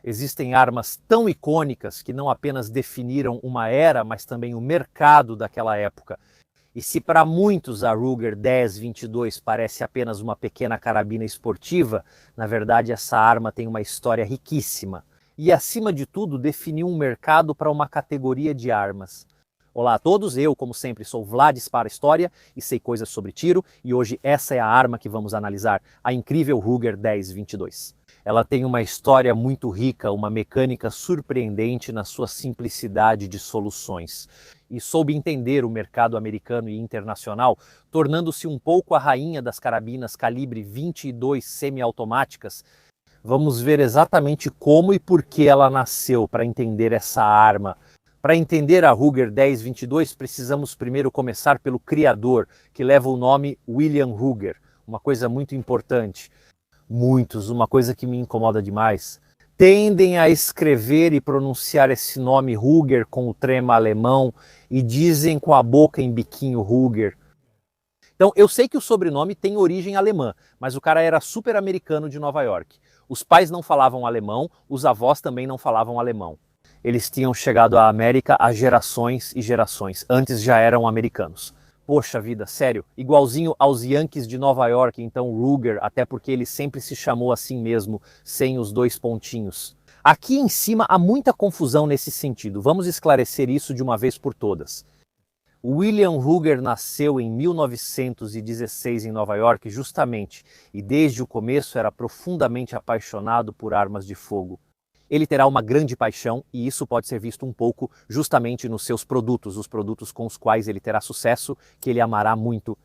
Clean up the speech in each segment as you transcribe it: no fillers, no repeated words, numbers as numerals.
Existem armas tão icônicas que não apenas definiram uma era, mas também o mercado daquela época. E se para muitos a Ruger 10-22 parece apenas uma pequena carabina esportiva, na verdade essa arma tem uma história riquíssima. E acima de tudo definiu um mercado para uma categoria de armas. Olá a todos, eu como sempre sou Vladis para a História e sei coisas sobre tiro, e hoje essa é a arma que vamos analisar, a incrível Ruger 10-22. Ela tem uma história muito rica, uma mecânica surpreendente na sua simplicidade de soluções. E soube entender o mercado americano e internacional, tornando-se um pouco a rainha das carabinas calibre 22 semiautomáticas. Vamos ver exatamente como e por que ela nasceu para entender essa arma. Para entender a Ruger 10-22, precisamos primeiro começar pelo criador, que leva o nome William Ruger, uma coisa muito importante. Muitos, uma coisa que me incomoda demais, tendem a escrever e pronunciar esse nome Ruger com o trema alemão e dizem com a boca em biquinho Ruger. Então, eu sei que o sobrenome tem origem alemã, mas o cara era super americano de Nova York. Os pais não falavam alemão, os avós também não falavam alemão. Eles tinham chegado à América há gerações e gerações, antes já eram americanos. Poxa vida, sério, igualzinho aos Yankees de Nova York, então Ruger, até porque ele sempre se chamou assim mesmo, sem os dois pontinhos. Aqui em cima há muita confusão nesse sentido, vamos esclarecer isso de uma vez por todas. William Ruger nasceu em 1916 em Nova York justamente, e desde o começo era profundamente apaixonado por armas de fogo. Ele terá uma grande paixão e isso pode ser visto um pouco justamente nos seus produtos, os produtos com os quais ele terá sucesso, que ele amará muito.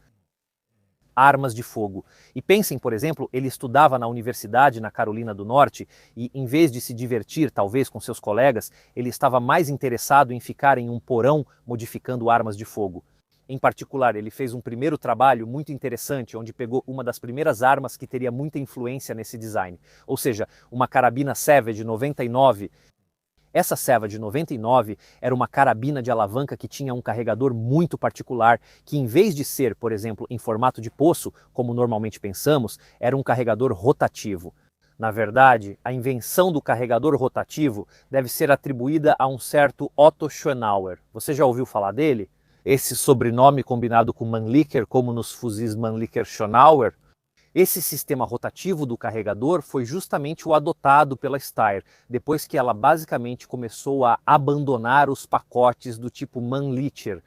Armas de fogo. E pensem, por exemplo, ele estudava na universidade na Carolina do Norte e, em vez de se divertir, talvez, com seus colegas, ele estava mais interessado em ficar em um porão modificando armas de fogo. Em particular, ele fez um primeiro trabalho muito interessante, onde pegou uma das primeiras armas que teria muita influência nesse design, ou seja, uma carabina Savage 99. Essa Savage 99 era uma carabina de alavanca que tinha um carregador muito particular, que em vez de ser, por exemplo, em formato de poço, como normalmente pensamos, era um carregador rotativo. Na verdade, a invenção do carregador rotativo deve ser atribuída a um certo Otto Schönauer. Você já ouviu falar dele? Esse sobrenome combinado com Mannlicher, como nos fuzis Mannlicher-Schönauer, esse sistema rotativo do carregador foi justamente o adotado pela Steyr, depois que ela basicamente começou a abandonar os pacotes do tipo Mannlicher.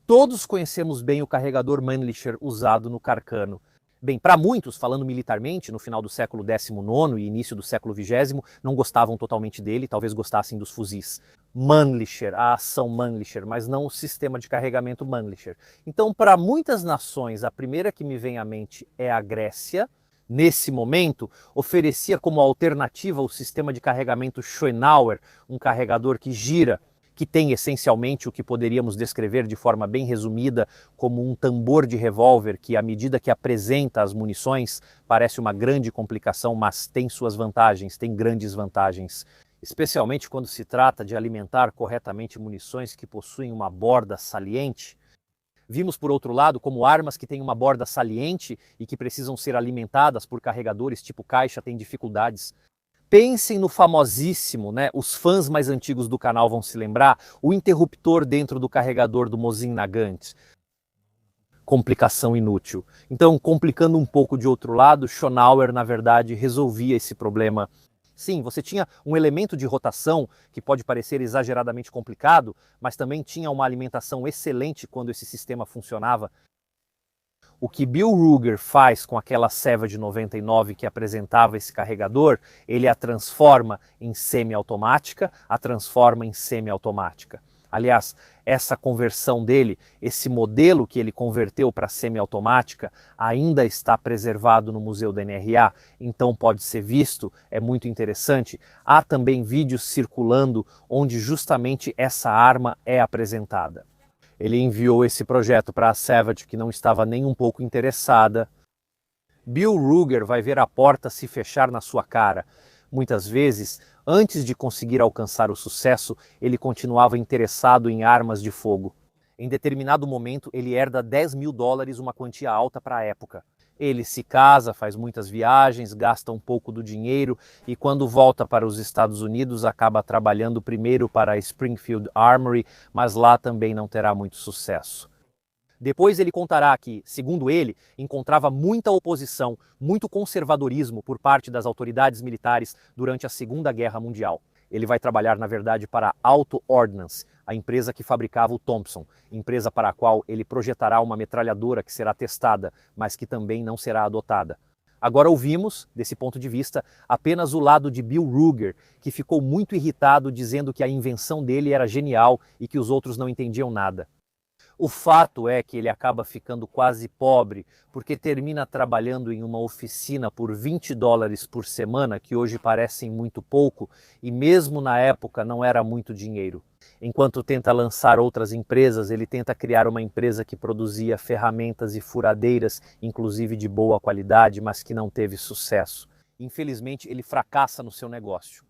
Todos conhecemos bem o carregador Mannlicher usado no Carcano. Bem, para muitos, falando militarmente, no final do século XIX e início do século XX, não gostavam totalmente dele, talvez gostassem dos fuzis Mannlicher, a ação Mannlicher, mas não o sistema de carregamento Mannlicher. Então, para muitas nações, a primeira que me vem à mente é a Grécia. Nesse momento, oferecia como alternativa o sistema de carregamento Schönauer, um carregador que gira, que tem essencialmente o que poderíamos descrever de forma bem resumida como um tambor de revólver que, à medida que apresenta as munições, parece uma grande complicação, mas tem suas vantagens, tem grandes vantagens. Especialmente quando se trata de alimentar corretamente munições que possuem uma borda saliente. Vimos, por outro lado, como armas que têm uma borda saliente e que precisam ser alimentadas por carregadores tipo caixa têm dificuldades. Pensem no famosíssimo, os fãs mais antigos do canal vão se lembrar, o interruptor dentro do carregador do Mosin Nagant. Complicação inútil. Então, complicando um pouco de outro lado, Schönauer, na verdade, resolvia esse problema. Sim, você tinha um elemento de rotação que pode parecer exageradamente complicado, mas também tinha uma alimentação excelente quando esse sistema funcionava. O que Bill Ruger faz com aquela Savage 99 que apresentava esse carregador, ele a transforma em semiautomática, a transforma em semiautomática. Aliás, essa conversão dele, esse modelo que ele converteu para semiautomática, ainda está preservado no Museu da NRA, então pode ser visto, é muito interessante. Há também vídeos circulando onde justamente essa arma é apresentada. Ele enviou esse projeto para a Savage, que não estava nem um pouco interessada. Bill Ruger vai ver a porta se fechar na sua cara. Muitas vezes, antes de conseguir alcançar o sucesso, ele continuava interessado em armas de fogo. Em determinado momento, ele herda $10.000, uma quantia alta para a época. Ele se casa, faz muitas viagens, gasta um pouco do dinheiro e quando volta para os Estados Unidos acaba trabalhando primeiro para a Springfield Armory, mas lá também não terá muito sucesso. Depois ele contará que, segundo ele, encontrava muita oposição, muito conservadorismo por parte das autoridades militares durante a Segunda Guerra Mundial. Ele vai trabalhar, na verdade, para a Auto Ordnance, a empresa que fabricava o Thompson, empresa para a qual ele projetará uma metralhadora que será testada, mas que também não será adotada. Agora ouvimos, desse ponto de vista, apenas o lado de Bill Ruger, que ficou muito irritado dizendo que a invenção dele era genial e que os outros não entendiam nada. O fato é que ele acaba ficando quase pobre, porque termina trabalhando em uma oficina por $20 por semana, que hoje parecem muito pouco, e mesmo na época não era muito dinheiro. Enquanto tenta lançar outras empresas, ele tenta criar uma empresa que produzia ferramentas e furadeiras, inclusive de boa qualidade, mas que não teve sucesso. Infelizmente, ele fracassa no seu negócio.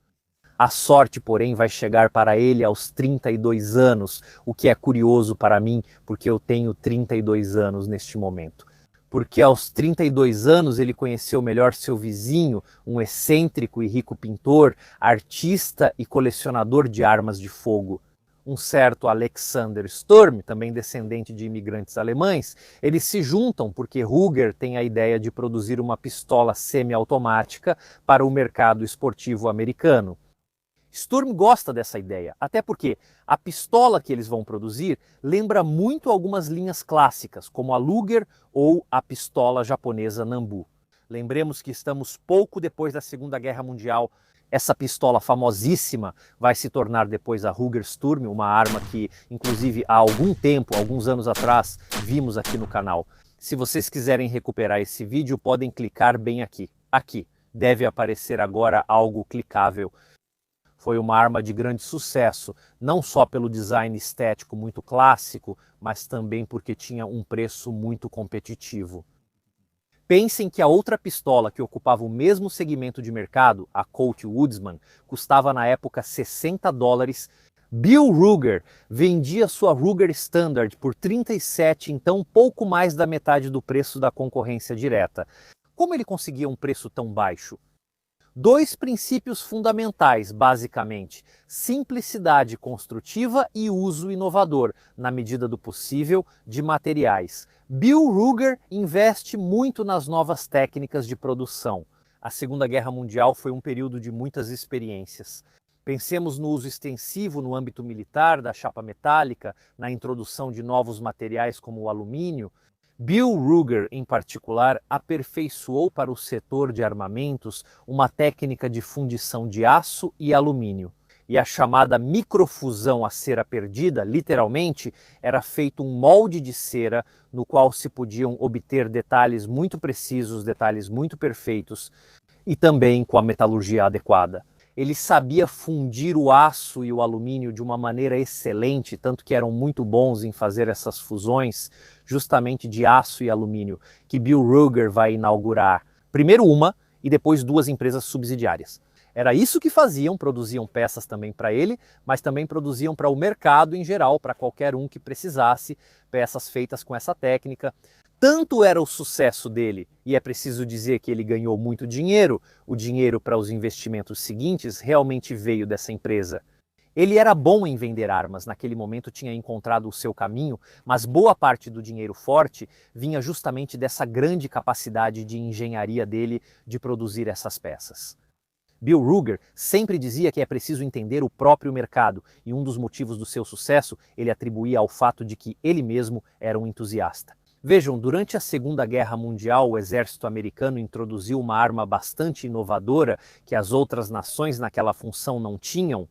A sorte, porém, vai chegar para ele aos 32 anos, o que é curioso para mim, porque eu tenho 32 anos neste momento. Porque aos 32 anos ele conheceu melhor seu vizinho, um excêntrico e rico pintor, artista e colecionador de armas de fogo. Um certo Alexander Sturm, também descendente de imigrantes alemães, eles se juntam porque Ruger tem a ideia de produzir uma pistola semiautomática para o mercado esportivo americano. Sturm gosta dessa ideia, até porque a pistola que eles vão produzir lembra muito algumas linhas clássicas, como a Luger ou a pistola japonesa Nambu. Lembremos que estamos pouco depois da Segunda Guerra Mundial. Essa pistola famosíssima vai se tornar depois a Ruger Sturm, uma arma que, inclusive, há algum tempo, alguns anos atrás, vimos aqui no canal. Se vocês quiserem recuperar esse vídeo, podem clicar bem aqui. Aqui, deve aparecer agora algo clicável. Foi uma arma de grande sucesso, não só pelo design estético muito clássico, mas também porque tinha um preço muito competitivo. Pensem que a outra pistola que ocupava o mesmo segmento de mercado, a Colt Woodsman, custava na época $60. Bill Ruger vendia sua Ruger Standard por 37, então pouco mais da metade do preço da concorrência direta. Como ele conseguia um preço tão baixo? Dois princípios fundamentais, basicamente: simplicidade construtiva e uso inovador, na medida do possível, de materiais. Bill Ruger investe muito nas novas técnicas de produção. A Segunda Guerra Mundial foi um período de muitas experiências. Pensemos no uso extensivo no âmbito militar da chapa metálica, na introdução de novos materiais como o alumínio. Bill Ruger, em particular, aperfeiçoou para o setor de armamentos uma técnica de fundição de aço e alumínio. E a chamada microfusão a cera perdida, literalmente, era feito um molde de cera no qual se podiam obter detalhes muito precisos, detalhes muito perfeitos, e também com a metalurgia adequada. Ele sabia fundir o aço e o alumínio de uma maneira excelente, tanto que eram muito bons em fazer essas fusões, justamente de aço e alumínio, que Bill Ruger vai inaugurar. Primeiro uma e depois duas empresas subsidiárias. Era isso que faziam, produziam peças também para ele, mas também produziam para o mercado em geral, para qualquer um que precisasse, peças feitas com essa técnica. Tanto era o sucesso dele, e é preciso dizer que ele ganhou muito dinheiro, o dinheiro para os investimentos seguintes realmente veio dessa empresa. Ele era bom em vender armas, naquele momento tinha encontrado o seu caminho, mas boa parte do dinheiro forte vinha justamente dessa grande capacidade de engenharia dele de produzir essas peças. Bill Ruger sempre dizia que é preciso entender o próprio mercado, e um dos motivos do seu sucesso ele atribuía ao fato de que ele mesmo era um entusiasta. Vejam, durante a Segunda Guerra Mundial, o exército americano introduziu uma arma bastante inovadora que as outras nações naquela função não tinham.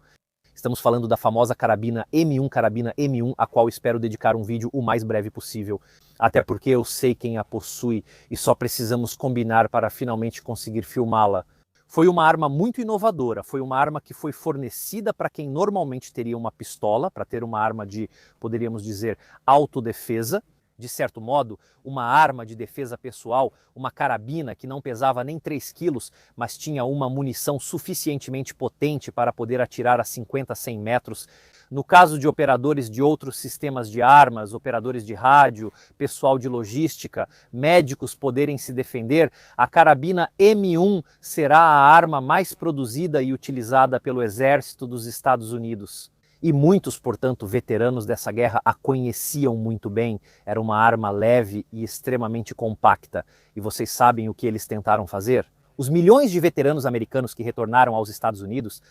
Estamos falando da famosa carabina M1, a qual espero dedicar um vídeo o mais breve possível, até porque eu sei quem a possui e só precisamos combinar para finalmente conseguir filmá-la. Foi uma arma muito inovadora, foi uma arma que foi fornecida para quem normalmente teria uma pistola, para ter uma arma de, poderíamos dizer, autodefesa. de certo modo, uma arma de defesa pessoal, uma carabina que não pesava nem 3 quilos, mas tinha uma munição suficientemente potente para poder atirar a 50, 100 metros. No caso de operadores de outros sistemas de armas, operadores de rádio, pessoal de logística, médicos poderem se defender, a carabina M1 será a arma mais produzida e utilizada pelo Exército dos Estados Unidos. E muitos, portanto, veteranos dessa guerra a conheciam muito bem. Era uma arma leve e extremamente compacta. E vocês sabem o que eles tentaram fazer? Os milhões de veteranos americanos que retornaram aos Estados Unidos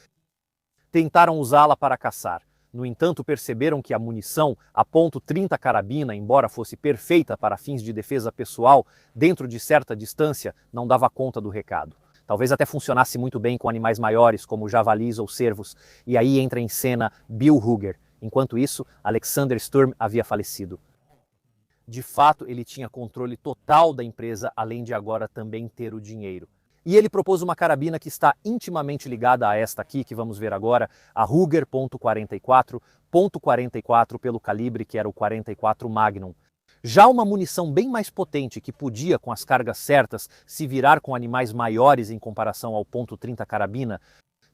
tentaram usá-la para caçar. No entanto, perceberam que a munição, a .30 carabina, embora fosse perfeita para fins de defesa pessoal, dentro de certa distância, não dava conta do recado. Talvez até funcionasse muito bem com animais maiores, como javalis ou cervos, e aí entra em cena Bill Ruger. Enquanto isso, Alexander Sturm havia falecido. De fato, ele tinha controle total da empresa, além de agora também ter o dinheiro. E ele propôs uma carabina que está intimamente ligada a esta aqui, que vamos ver agora, a Ruger .44 pelo calibre que era o 44 Magnum. Já uma munição bem mais potente, que podia, com as cargas certas, se virar com animais maiores em comparação ao .30 carabina.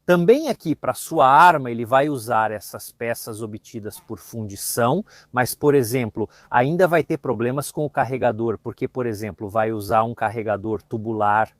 Também aqui, para sua arma, ele vai usar essas peças obtidas por fundição, mas, por exemplo, ainda vai ter problemas com o carregador, porque, por exemplo, vai usar um carregador tubular.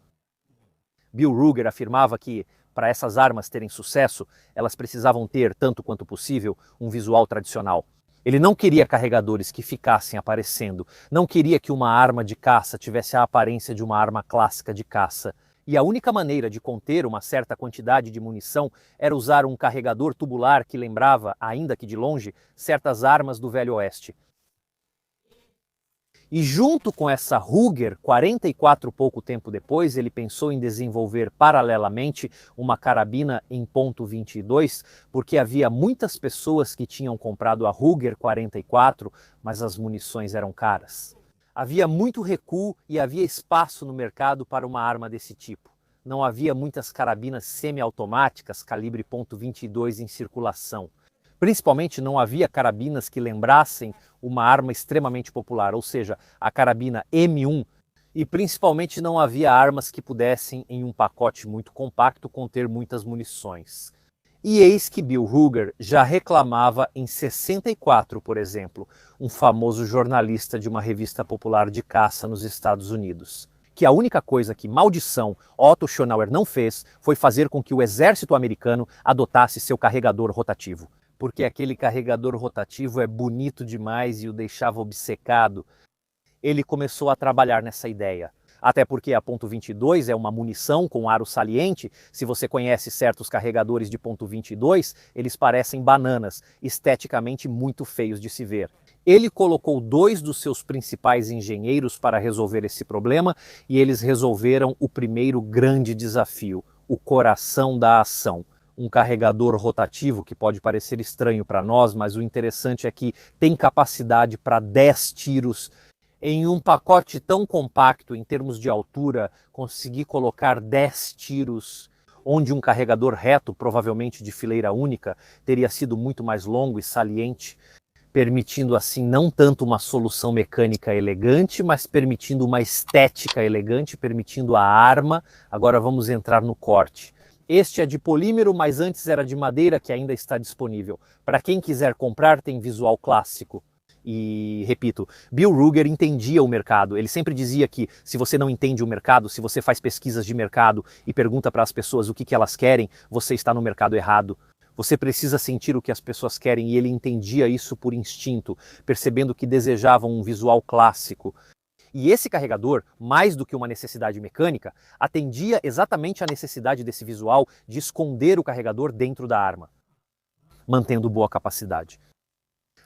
Bill Ruger afirmava que, para essas armas terem sucesso, elas precisavam ter, tanto quanto possível, um visual tradicional. Ele não queria carregadores que ficassem aparecendo, não queria que uma arma de caça tivesse a aparência de uma arma clássica de caça. E a única maneira de conter uma certa quantidade de munição era usar um carregador tubular que lembrava, ainda que de longe, certas armas do Velho Oeste. E junto com essa Ruger, 44 pouco tempo depois, ele pensou em desenvolver paralelamente uma carabina em .22, porque havia muitas pessoas que tinham comprado a Ruger 44, mas as munições eram caras. Havia muito recuo e havia espaço no mercado para uma arma desse tipo. Não havia muitas carabinas semiautomáticas calibre .22 em circulação. Principalmente não havia carabinas que lembrassem uma arma extremamente popular, ou seja, a carabina M1, e principalmente não havia armas que pudessem, em um pacote muito compacto, conter muitas munições. E eis que Bill Ruger já reclamava em 64, por exemplo, um famoso jornalista de uma revista popular de caça nos Estados Unidos, que a única coisa que, maldição, Otto Schonauer não fez foi fazer com que o exército americano adotasse seu carregador rotativo. Porque aquele carregador rotativo é bonito demais e o deixava obcecado. Ele começou a trabalhar nessa ideia. Até porque a .22 é uma munição com aro saliente. Se você conhece certos carregadores de .22, eles parecem bananas, esteticamente muito feios de se ver. Ele colocou 2 dos seus principais engenheiros para resolver esse problema e eles resolveram o primeiro grande desafio, o coração da ação. Um carregador rotativo que pode parecer estranho para nós, mas o interessante é que tem capacidade para 10 tiros. Em um pacote tão compacto em termos de altura, conseguir colocar 10 tiros, onde um carregador reto, provavelmente de fileira única, teria sido muito mais longo e saliente, permitindo assim não tanto uma solução mecânica elegante, mas permitindo uma estética elegante, permitindo a arma. Agora vamos entrar no corte. Este é de polímero, mas antes era de madeira, que ainda está disponível. Para quem quiser comprar, tem visual clássico. E, repito, Bill Ruger entendia o mercado. Ele sempre dizia que se você não entende o mercado, se você faz pesquisas de mercado e pergunta para as pessoas o que elas querem, você está no mercado errado. Você precisa sentir o que as pessoas querem, e ele entendia isso por instinto, percebendo que desejavam um visual clássico. E esse carregador, mais do que uma necessidade mecânica, atendia exatamente à necessidade desse visual de esconder o carregador dentro da arma, mantendo boa capacidade.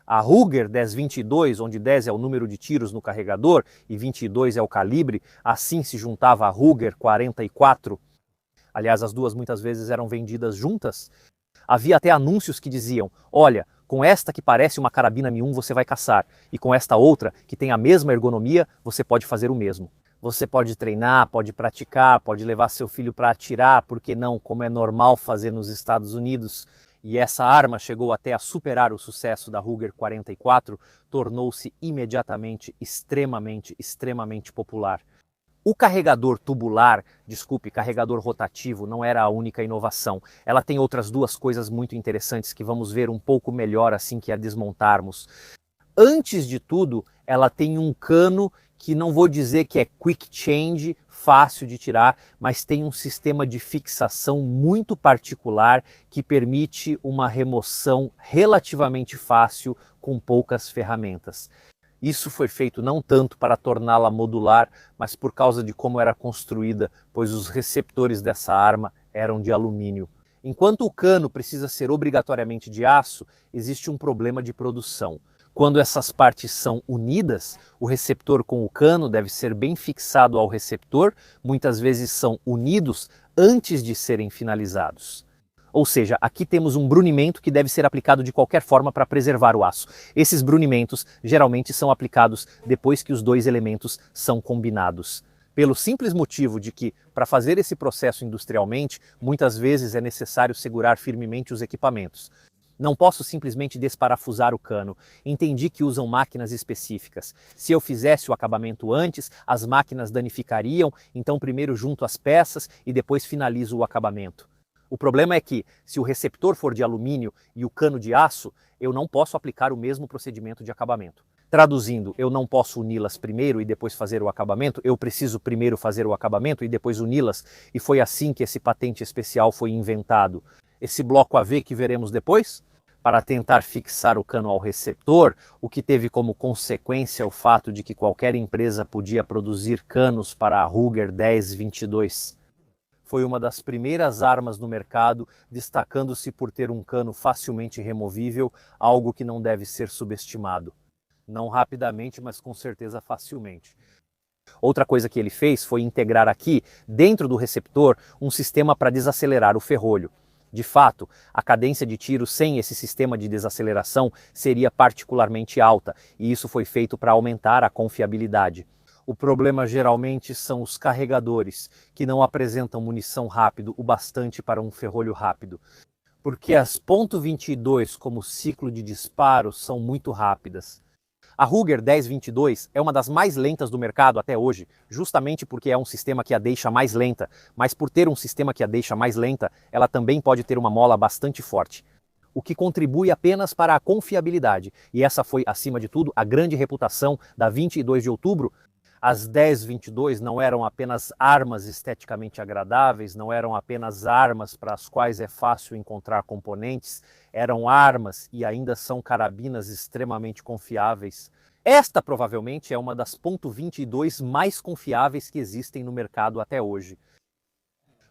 A Ruger 1022, onde 10 é o número de tiros no carregador e 22 é o calibre, assim se juntava a Ruger 44. Aliás, as duas muitas vezes eram vendidas juntas. Havia até anúncios que diziam: olha, com esta que parece uma carabina M1 você vai caçar, e com esta outra, que tem a mesma ergonomia, você pode fazer o mesmo. Você pode treinar, pode praticar, pode levar seu filho para atirar, por que não, como é normal fazer nos Estados Unidos. e essa arma chegou até a superar o sucesso da Ruger 44, tornou-se imediatamente extremamente popular. O carregador tubular, carregador rotativo, não era a única inovação. Ela tem outras duas coisas muito interessantes que vamos ver um pouco melhor assim que a desmontarmos. Antes de tudo, ela tem um cano que não vou dizer que é quick change, fácil de tirar, mas tem um sistema de fixação muito particular que permite uma remoção relativamente fácil com poucas ferramentas. Isso foi feito não tanto para torná-la modular, mas por causa de como era construída, pois os receptores dessa arma eram de alumínio. Enquanto o cano precisa ser obrigatoriamente de aço, existe um problema de produção. Quando essas partes são unidas, o receptor com o cano deve ser bem fixado ao receptor, muitas vezes são unidos antes de serem finalizados. Ou seja, aqui temos um brunimento que deve ser aplicado de qualquer forma para preservar o aço. Esses brunimentos geralmente são aplicados depois que os dois elementos são combinados. Pelo simples motivo de que, para fazer esse processo industrialmente, muitas vezes é necessário segurar firmemente os equipamentos. Não posso simplesmente desparafusar o cano. Entendi que usam máquinas específicas. Se eu fizesse o acabamento antes, as máquinas danificariam, então primeiro junto as peças e depois finalizo o acabamento. O problema é que, se o receptor for de alumínio e o cano de aço, eu não posso aplicar o mesmo procedimento de acabamento. Traduzindo, eu não posso uni-las primeiro e depois fazer o acabamento, eu preciso primeiro fazer o acabamento e depois uni-las, e foi assim que esse patente especial foi inventado. Esse bloco AV que veremos depois, para tentar fixar o cano ao receptor, o que teve como consequência o fato de que qualquer empresa podia produzir canos para a Ruger 1022. Foi uma das primeiras armas no mercado, destacando-se por ter um cano facilmente removível, algo que não deve ser subestimado. Não rapidamente, mas com certeza facilmente. Outra coisa que ele fez foi integrar aqui, dentro do receptor, um sistema para desacelerar o ferrolho. De fato, a cadência de tiro sem esse sistema de desaceleração seria particularmente alta, e isso foi feito para aumentar a confiabilidade. O problema geralmente são os carregadores, que não apresentam munição rápido o bastante para um ferrolho rápido. Porque as .22 como ciclo de disparo são muito rápidas. A Ruger 1022 é uma das mais lentas do mercado até hoje, justamente porque é um sistema que a deixa mais lenta, mas por ter um sistema que a deixa mais lenta, ela também pode ter uma mola bastante forte, o que contribui apenas para a confiabilidade, e essa foi, acima de tudo, a grande reputação da 22 de outubro. As 1022 não eram apenas armas esteticamente agradáveis, não eram apenas armas para as quais é fácil encontrar componentes, eram armas e ainda são carabinas extremamente confiáveis. Esta provavelmente é uma das .22 mais confiáveis que existem no mercado até hoje.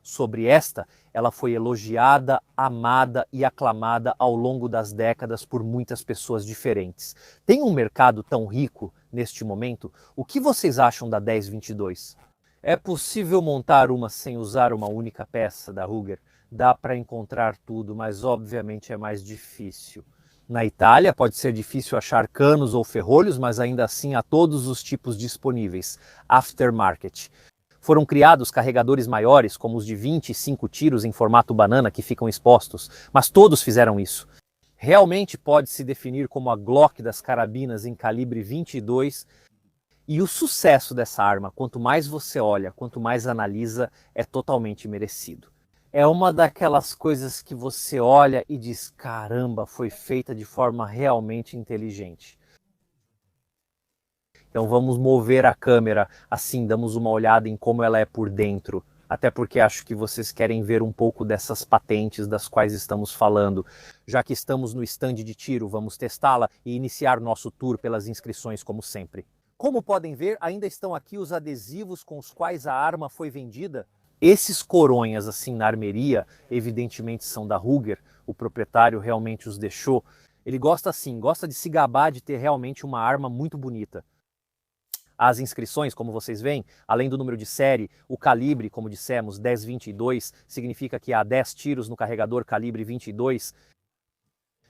Sobre esta, ela foi elogiada, amada e aclamada ao longo das décadas por muitas pessoas diferentes. Tem um mercado tão rico neste momento? O que vocês acham da 1022? É possível montar uma sem usar uma única peça da Ruger? Dá para encontrar tudo, mas obviamente é mais difícil. Na Itália pode ser difícil achar canos ou ferrolhos, mas ainda assim há todos os tipos disponíveis. Aftermarket. Foram criados carregadores maiores, como os de 25 tiros em formato banana que ficam expostos, mas todos fizeram isso. Realmente pode se definir como a Glock das carabinas em calibre 22, e o sucesso dessa arma, quanto mais você olha, quanto mais analisa, é totalmente merecido. É uma daquelas coisas que você olha e diz, caramba, foi feita de forma realmente inteligente. Então vamos mover a câmera, assim damos uma olhada em como ela é por dentro. Até porque acho que vocês querem ver um pouco dessas patentes das quais estamos falando. Já que estamos no stand de tiro, vamos testá-la e iniciar nosso tour pelas inscrições como sempre. Como podem ver, ainda estão aqui os adesivos com os quais a arma foi vendida. Esses coronhas assim na armeria, evidentemente são da Ruger, o proprietário realmente os deixou. Ele gosta assim, gosta de se gabar de ter realmente uma arma muito bonita. As inscrições, como vocês veem, além do número de série, o calibre, como dissemos, 1022, significa que há 10 tiros no carregador calibre 22.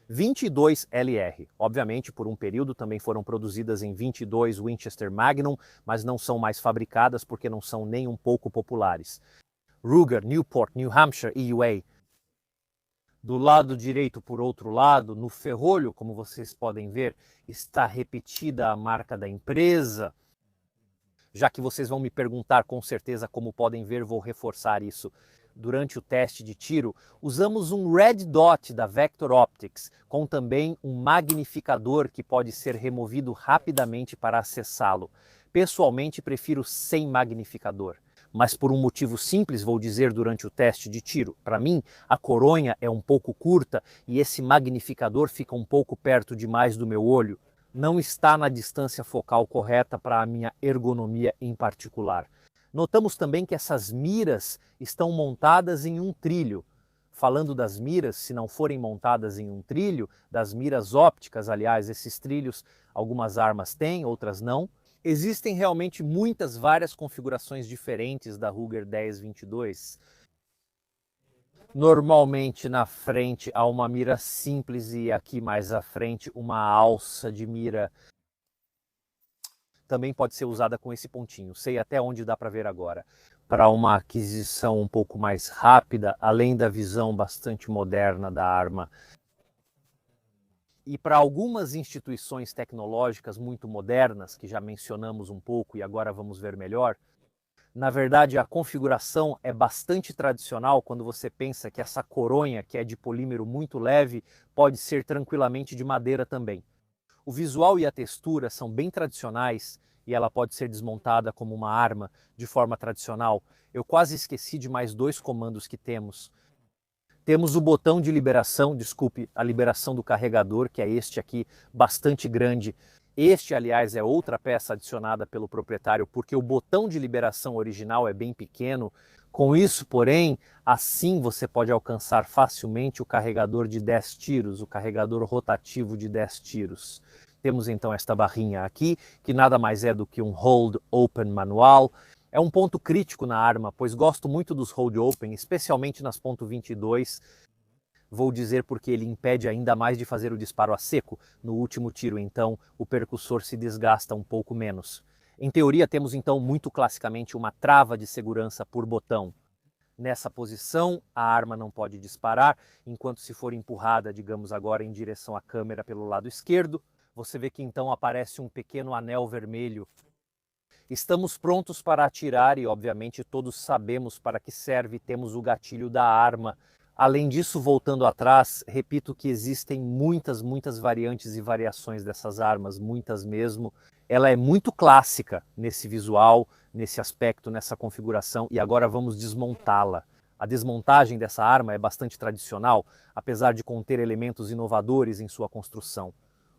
22 LR. Obviamente, por um período também foram produzidas em 22 Winchester Magnum, mas não são mais fabricadas porque não são nem um pouco populares. Ruger, Newport, New Hampshire, EUA. Do lado direito, por outro lado, no ferrolho, como vocês podem ver, está repetida a marca da empresa. Já que vocês vão me perguntar com certeza como podem ver, vou reforçar isso. Durante o teste de tiro, usamos um Red Dot da Vector Optics, com também um magnificador que pode ser removido rapidamente para acessá-lo. Pessoalmente, prefiro sem magnificador. Mas por um motivo simples, vou dizer durante o teste de tiro. Para mim, a coronha é um pouco curta e esse magnificador fica um pouco perto demais do meu olho. Não está na distância focal correta para a minha ergonomia em particular. Notamos também que essas miras estão montadas em um trilho. Falando das miras, se não forem montadas em um trilho, das miras ópticas, aliás, esses trilhos algumas armas têm, outras não. Existem realmente várias configurações diferentes da Ruger 1022. Normalmente na frente há uma mira simples e aqui mais à frente uma alça de mira. Também pode ser usada com esse pontinho, sei até onde dá para ver agora. Para uma aquisição um pouco mais rápida, além da visão bastante moderna da arma. E para algumas instituições tecnológicas muito modernas, que já mencionamos um pouco e agora vamos ver melhor, na verdade a configuração é bastante tradicional quando você pensa que essa coronha, que é de polímero muito leve, pode ser tranquilamente de madeira também. O visual e a textura são bem tradicionais e ela pode ser desmontada como uma arma de forma tradicional. Eu quase esqueci de mais dois comandos que temos. Temos o botão de liberação, a liberação do carregador, que é este aqui, bastante grande. Este, aliás, é outra peça adicionada pelo proprietário, porque o botão de liberação original é bem pequeno. Com isso, porém, assim você pode alcançar facilmente o carregador de 10 tiros, o carregador rotativo de 10 tiros. Temos então esta barrinha aqui, que nada mais é do que um Hold Open manual. É um ponto crítico na arma, pois gosto muito dos Hold Open, especialmente nas .22. Vou dizer porque ele impede ainda mais de fazer o disparo a seco no último tiro, então o percussor se desgasta um pouco menos. Em teoria, temos então muito classicamente uma trava de segurança por botão. Nessa posição, a arma não pode disparar, enquanto se for empurrada, digamos agora, em direção à câmera pelo lado esquerdo, você vê que então aparece um pequeno anel vermelho. Estamos prontos para atirar e, obviamente, todos sabemos para que serve, temos o gatilho da arma. Além disso, voltando atrás, repito que existem muitas variantes e variações dessas armas, muitas mesmo. Ela é muito clássica nesse visual, nesse aspecto, nessa configuração, e agora vamos desmontá-la. A desmontagem dessa arma é bastante tradicional, apesar de conter elementos inovadores em sua construção.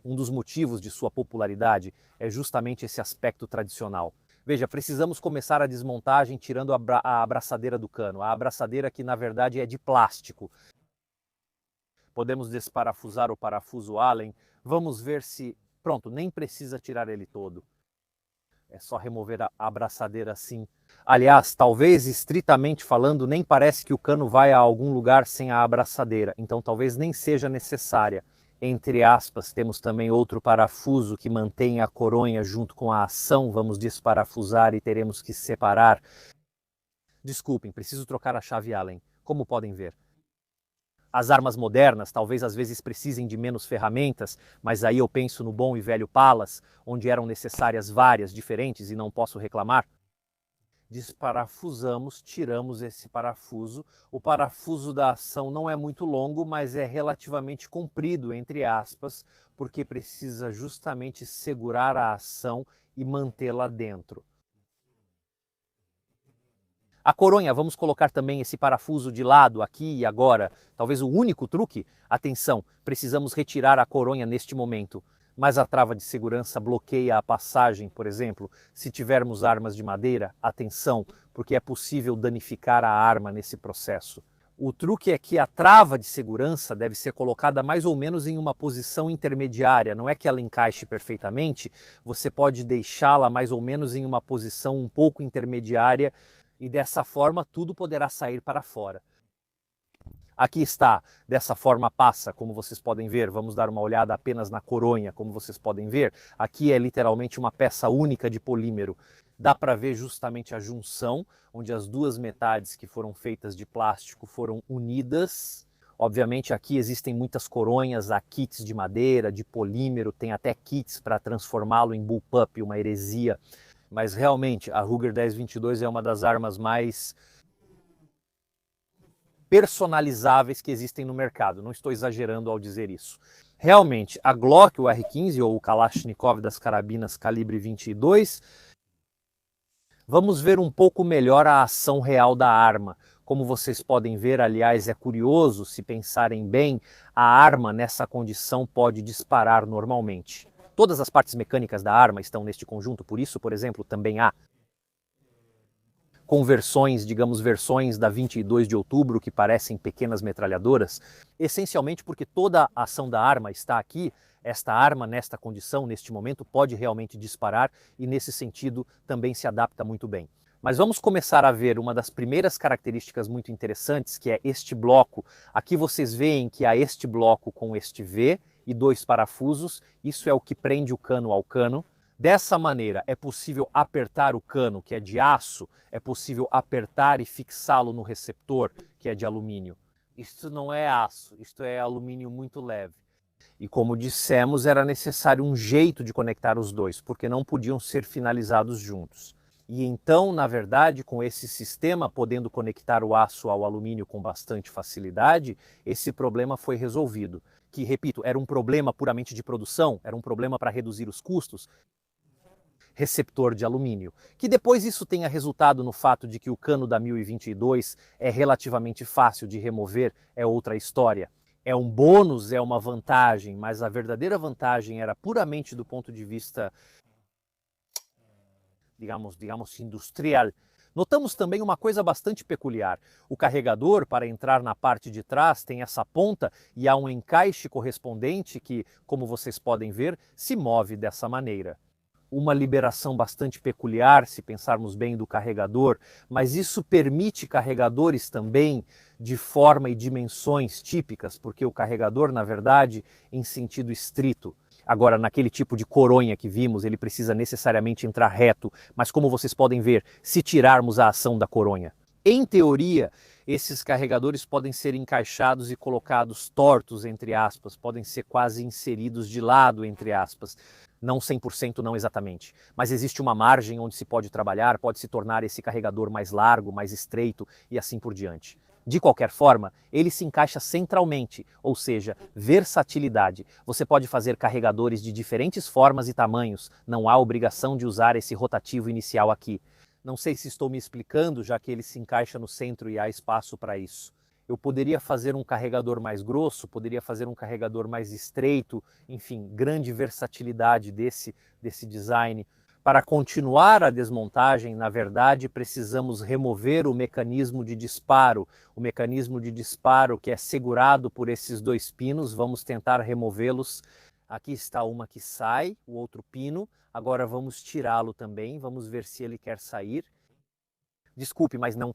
Um dos motivos de sua popularidade é justamente esse aspecto tradicional. Veja, precisamos começar a desmontagem tirando a abraçadeira do cano. A abraçadeira que na verdade é de plástico. Podemos desparafusar o parafuso Allen. Vamos ver se... Pronto, nem precisa tirar ele todo. É só remover a abraçadeira assim. Aliás, talvez estritamente falando, nem parece que o cano vai a algum lugar sem a abraçadeira. Então talvez nem seja necessária. Entre aspas, temos também outro parafuso que mantém a coronha junto com a ação. Vamos desparafusar e teremos que separar. Desculpem, preciso trocar a chave Allen, como podem ver. As armas modernas talvez às vezes precisem de menos ferramentas, mas aí eu penso no bom e velho Palas, onde eram necessárias várias diferentes e não posso reclamar. Desparafusamos, tiramos esse parafuso. O parafuso da ação não é muito longo, mas é relativamente comprido, entre aspas, porque precisa justamente segurar a ação e mantê-la dentro. A coronha, vamos colocar também esse parafuso de lado aqui e agora. Talvez o único truque? Atenção, precisamos retirar a coronha neste momento. Mas a trava de segurança bloqueia a passagem, por exemplo. Se tivermos armas de madeira, atenção, porque é possível danificar a arma nesse processo. O truque é que a trava de segurança deve ser colocada mais ou menos em uma posição intermediária. Não é que ela encaixe perfeitamente, você pode deixá-la mais ou menos em uma posição um pouco intermediária e dessa forma tudo poderá sair para fora. Aqui está, dessa forma passa, como vocês podem ver. Vamos dar uma olhada apenas na coronha, como vocês podem ver. Aqui é literalmente uma peça única de polímero. Dá para ver justamente a junção, onde as duas metades que foram feitas de plástico foram unidas. Obviamente aqui existem muitas coronhas, há kits de madeira, de polímero, tem até kits para transformá-lo em bullpup, uma heresia, mas realmente a Ruger 1022 é uma das armas mais personalizáveis que existem no mercado, não estou exagerando ao dizer isso. Realmente, a Glock, o R15 ou o Kalashnikov das carabinas calibre 22, vamos ver um pouco melhor a ação real da arma. Como vocês podem ver, aliás, é curioso, se pensarem bem, a arma nessa condição pode disparar normalmente. Todas as partes mecânicas da arma estão neste conjunto, por isso, por exemplo, também há conversões, digamos, versões da 22 de outubro que parecem pequenas metralhadoras, essencialmente porque toda a ação da arma está aqui. Esta arma, nesta condição, neste momento, pode realmente disparar e, nesse sentido, também se adapta muito bem. Mas vamos começar a ver uma das primeiras características muito interessantes, que é este bloco. Aqui vocês veem que há este bloco com este V e dois parafusos, isso é o que prende o cano ao cano. Dessa maneira, é possível apertar o cano, que é de aço, é possível apertar e fixá-lo no receptor, que é de alumínio. Isto não é aço, isto é alumínio muito leve. E como dissemos, era necessário um jeito de conectar os dois, porque não podiam ser finalizados juntos. E então, na verdade, com esse sistema, podendo conectar o aço ao alumínio com bastante facilidade, esse problema foi resolvido. Que, repito, era um problema puramente de produção, era um problema para reduzir os custos, receptor de alumínio, que depois isso tenha resultado no fato de que o cano da 1022 é relativamente fácil de remover, é outra história. É um bônus, é uma vantagem, mas a verdadeira vantagem era puramente do ponto de vista, digamos industrial. Notamos também uma coisa bastante peculiar. O carregador, para entrar na parte de trás, tem essa ponta e há um encaixe correspondente que, como vocês podem ver, se move dessa maneira. Uma liberação bastante peculiar, se pensarmos bem, do carregador, mas isso permite carregadores também de forma e dimensões típicas, porque o carregador, na verdade, em sentido estrito. Agora, naquele tipo de coronha que vimos, ele precisa necessariamente entrar reto, mas como vocês podem ver, se tirarmos a ação da coronha, em teoria, esses carregadores podem ser encaixados e colocados tortos, entre aspas, podem ser quase inseridos de lado, entre aspas. Não 100%, não exatamente, mas existe uma margem onde se pode trabalhar, pode se tornar esse carregador mais largo, mais estreito e assim por diante. De qualquer forma, ele se encaixa centralmente, ou seja, versatilidade. Você pode fazer carregadores de diferentes formas e tamanhos, não há obrigação de usar esse rotativo inicial aqui. Não sei se estou me explicando, já que ele se encaixa no centro e há espaço para isso. Eu poderia fazer um carregador mais grosso, poderia fazer um carregador mais estreito, enfim, grande versatilidade desse design. Para continuar a desmontagem, na verdade, precisamos remover o mecanismo de disparo. O mecanismo de disparo que é segurado por esses dois pinos, vamos tentar removê-los. Aqui está uma que sai, o outro pino. Agora vamos tirá-lo também, vamos ver se ele quer sair. Desculpe, mas não.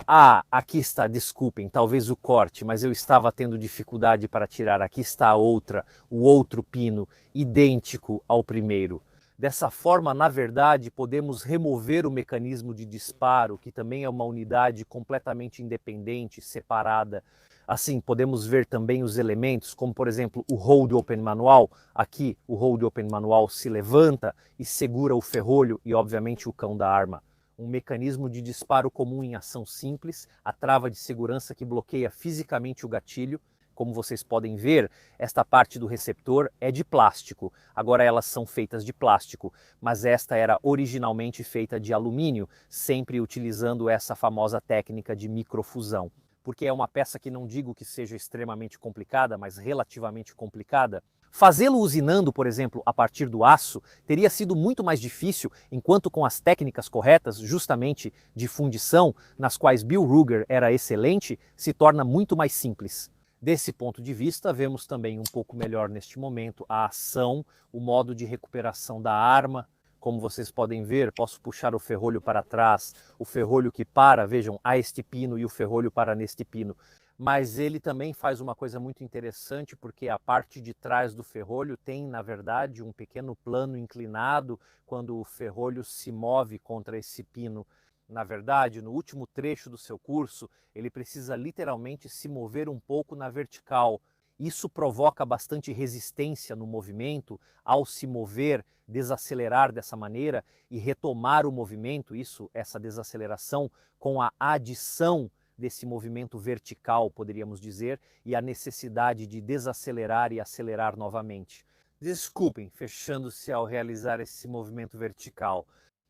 Ah, aqui está, desculpem, talvez o corte, mas eu estava tendo dificuldade para tirar. Aqui está a outra, o outro pino, idêntico ao primeiro. Dessa forma, na verdade, podemos remover o mecanismo de disparo, que também é uma unidade completamente independente, separada. Assim, podemos ver também os elementos, como por exemplo o hold open manual. Aqui, o hold open manual se levanta e segura o ferrolho e, obviamente, o cão da arma. Um mecanismo de disparo comum em ação simples, a trava de segurança que bloqueia fisicamente o gatilho. Como vocês podem ver, esta parte do receptor é de plástico. Agora elas são feitas de plástico, mas esta era originalmente feita de alumínio, sempre utilizando essa famosa técnica de microfusão. Porque é uma peça que não digo que seja extremamente complicada, mas relativamente complicada. Fazê-lo usinando, por exemplo, a partir do aço, teria sido muito mais difícil, enquanto com as técnicas corretas, justamente de fundição, nas quais Bill Ruger era excelente, se torna muito mais simples. Desse ponto de vista, vemos também um pouco melhor neste momento a ação, o modo de recuperação da arma. Como vocês podem ver, posso puxar o ferrolho para trás, o ferrolho que para, vejam, a este pino e o ferrolho para neste pino. Mas ele também faz uma coisa muito interessante, porque a parte de trás do ferrolho tem, na verdade, um pequeno plano inclinado quando o ferrolho se move contra esse pino. Na verdade, no último trecho do seu curso, ele precisa literalmente se mover um pouco na vertical. Isso provoca bastante resistência no movimento ao se mover, desacelerar dessa maneira e retomar o movimento, essa desaceleração com a adição desse movimento vertical, poderíamos dizer, e a necessidade de desacelerar e acelerar novamente. Desculpem, fechando-se ao realizar esse movimento vertical.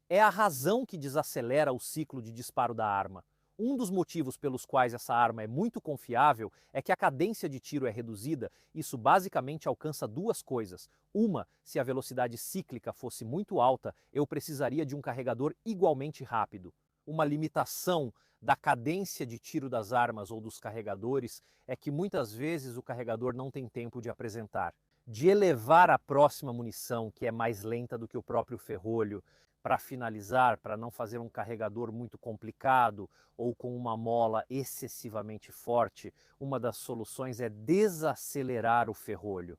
É a razão que desacelera o ciclo de disparo da arma. Um dos motivos pelos quais essa arma é muito confiável é que a cadência de tiro é reduzida. Isso basicamente alcança duas coisas. Uma, se a velocidade cíclica fosse muito alta, eu precisaria de um carregador igualmente rápido. Uma limitação da cadência de tiro das armas ou dos carregadores é que muitas vezes o carregador não tem tempo de apresentar. De elevar a próxima munição, que é mais lenta do que o próprio ferrolho, para finalizar, para não fazer um carregador muito complicado ou com uma mola excessivamente forte, uma das soluções é desacelerar o ferrolho.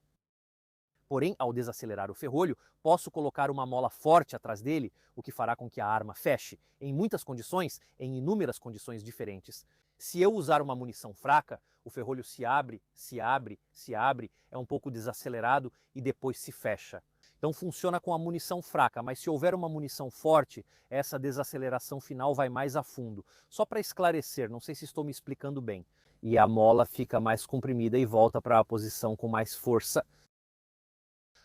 Porém, ao desacelerar o ferrolho, posso colocar uma mola forte atrás dele, o que fará com que a arma feche, em muitas condições, em inúmeras condições diferentes. Se eu usar uma munição fraca, o ferrolho se abre, se abre, se abre, é um pouco desacelerado e depois se fecha. Então funciona com a munição fraca, mas se houver uma munição forte, essa desaceleração final vai mais a fundo. Só para esclarecer, não sei se estou me explicando bem. E a mola fica mais comprimida e volta para a posição com mais força.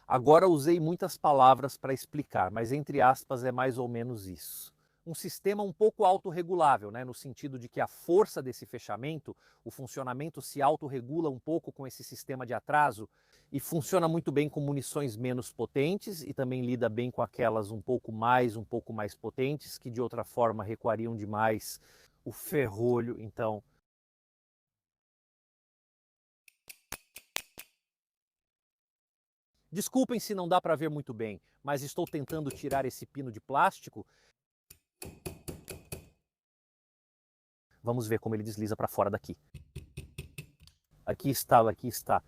Agora usei muitas palavras para explicar, mas entre aspas é mais ou menos isso. Um sistema um pouco autorregulável, né, no sentido de que a força desse fechamento, o funcionamento se autorregula um pouco com esse sistema de atraso e funciona muito bem com munições menos potentes e também lida bem com aquelas um pouco mais potentes, que de outra forma recuariam demais o ferrolho. Então, desculpem se não dá para ver muito bem, mas estou tentando tirar esse pino de plástico. Vamos ver como ele desliza para fora daqui. Aqui está, aqui está.